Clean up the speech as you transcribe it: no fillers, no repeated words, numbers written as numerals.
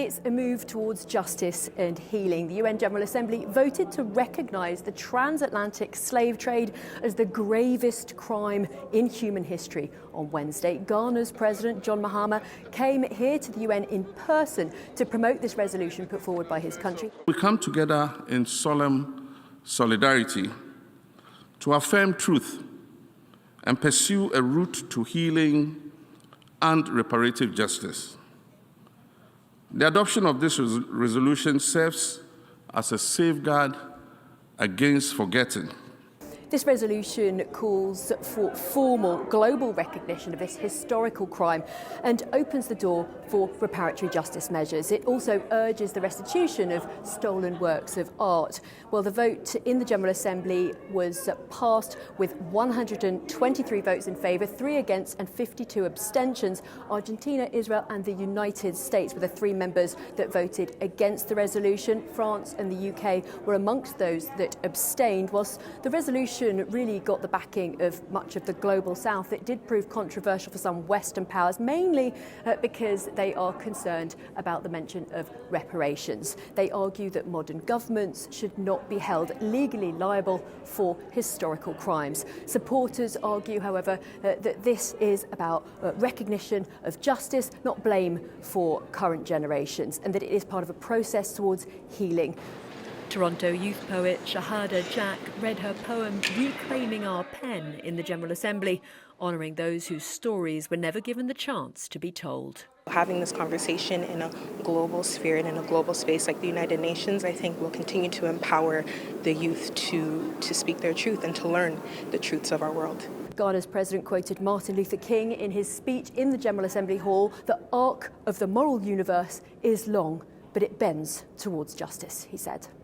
It's a move towards justice and healing. The UN General Assembly voted to recognise the transatlantic slave trade as the gravest crime in human history. On Wednesday, Ghana's President John Mahama came here to the UN in person to promote this resolution put forward by his country. We come together in solemn solidarity to affirm truth and pursue a route to healing and reparative justice. The adoption of this resolution serves as a safeguard against forgetting. This resolution calls for formal global recognition of this historical crime and opens the door for reparatory justice measures. It also urges the restitution of stolen works of art. Well, the vote in the General Assembly was passed with 123 votes in favour, 3 against and 52 abstentions. Argentina, Israel and the United States were the 3 members that voted against the resolution. France and the UK were amongst those that abstained. Whilst the resolution really got the backing of much of the global south, it did prove controversial for some Western powers, mainly because they are concerned about the mention of reparations. They argue that modern governments should not be held legally liable for historical crimes. Supporters argue, however, that this is about recognition of justice, not blame for current generations, and that it is part of a process towards healing. Toronto youth poet Shahada Jack read her poem Reclaiming Our Pen in the General Assembly, honouring those whose stories were never given the chance to be told. Having this conversation in a global sphere and in a global space like the United Nations, I think will continue to empower the youth to speak their truth and to learn the truths of our world. Ghana's president quoted Martin Luther King in his speech in the General Assembly Hall. The arc of the moral universe is long, but it bends towards justice, he said.